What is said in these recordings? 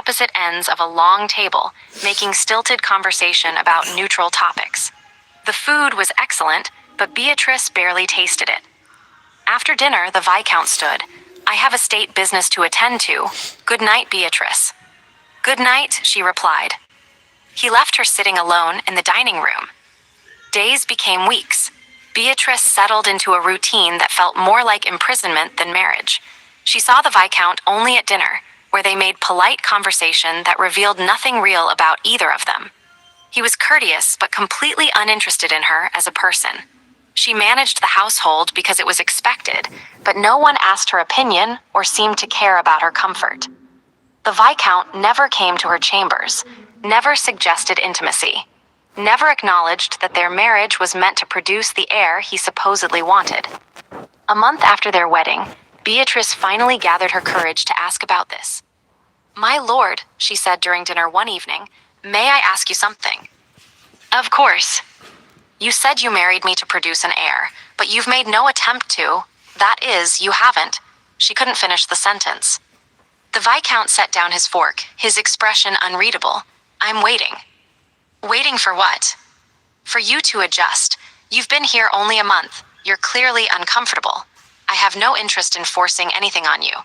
opposite ends of a long table, making stilted conversation about neutral topics. The food was excellent, but Beatrice barely tasted it. After dinner, the Viscount stood. "I have a state business to attend to. Good night, Beatrice." "Good night," she replied. He left her sitting alone in the dining room. Days became weeks. Beatrice settled into a routine that felt more like imprisonment than marriage. She saw the Viscount only at dinner, where they made polite conversation that revealed nothing real about either of them. He was courteous but completely uninterested in her as a person. She managed the household because it was expected, but no one asked her opinion or seemed to care about her comfort. The Viscount never came to her chambers, never suggested intimacy, never acknowledged that their marriage was meant to produce the heir he supposedly wanted. A month after their wedding, Beatrice finally gathered her courage to ask about this. "My lord," she said during dinner one evening, "may I ask you something?" "Of course." "You said you married me to produce an heir, but you've made no attempt to. That is, you haven't." She couldn't finish the sentence. The Viscount set down his fork, his expression unreadable. "I'm waiting." "Waiting for what?" "For you to adjust. You've been here only a month. You're clearly uncomfortable. I have no interest in forcing anything on you."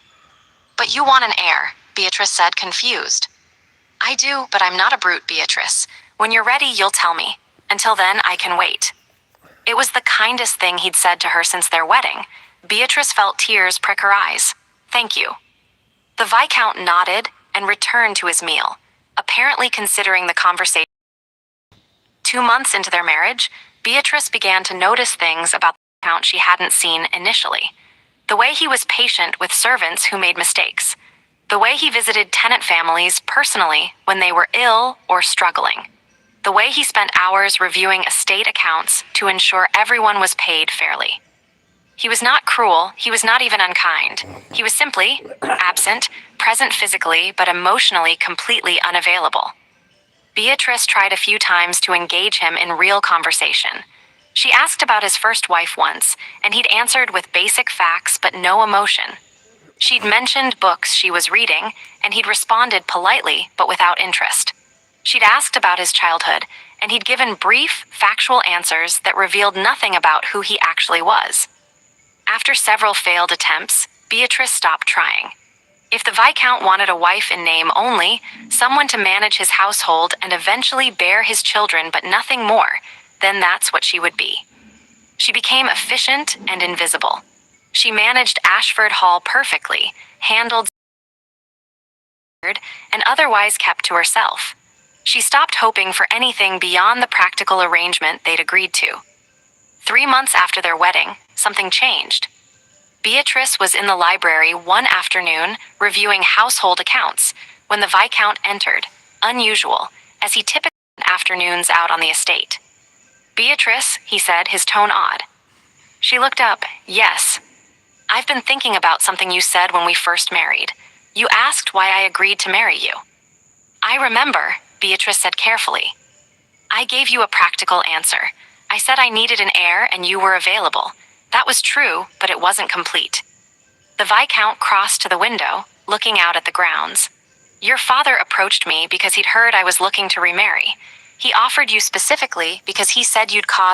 "But you want an heir," Beatrice said, confused. "I do, but I'm not a brute, Beatrice. When you're ready, you'll tell me. Until then, I can wait." It was the kindest thing he'd said to her since their wedding. Beatrice felt tears prick her eyes. "Thank you." The Viscount nodded and returned to his meal, apparently considering the conversation. 2 months into their marriage, Beatrice began to notice things about the Viscount she hadn't seen initially. The way he was patient with servants who made mistakes. The way he visited tenant families personally when they were ill or struggling. The way he spent hours reviewing estate accounts to ensure everyone was paid fairly. He was not cruel, he was not even unkind. He was simply absent, present physically, but emotionally completely unavailable. Beatrice tried a few times to engage him in real conversation. She asked about his first wife once, and he'd answered with basic facts but no emotion. She'd mentioned books she was reading, and he'd responded politely but without interest. She'd asked about his childhood, and he'd given brief, factual answers that revealed nothing about who he actually was. After several failed attempts, Beatrice stopped trying. If the Viscount wanted a wife in name only, someone to manage his household and eventually bear his children but nothing more, then that's what she would be. She became efficient and invisible. She managed Ashford Hall perfectly, handled and otherwise kept to herself. She stopped hoping for anything beyond the practical arrangement they'd agreed to. 3 months after their wedding, something changed. Beatrice was in the library one afternoon reviewing household accounts when the Viscount entered, unusual, as he typically spent afternoons out on the estate. "Beatrice," he said, his tone odd. She looked up. "Yes. I've been thinking about something you said when we first married. You asked why I agreed to marry you." "I remember," Beatrice said carefully. "I gave you a practical answer. I said I needed an heir and you were available. That was true, but it wasn't complete." The Viscount crossed to the window, looking out at the grounds. "Your father approached me because he'd heard I was looking to remarry. He offered you specifically because he said you'd cause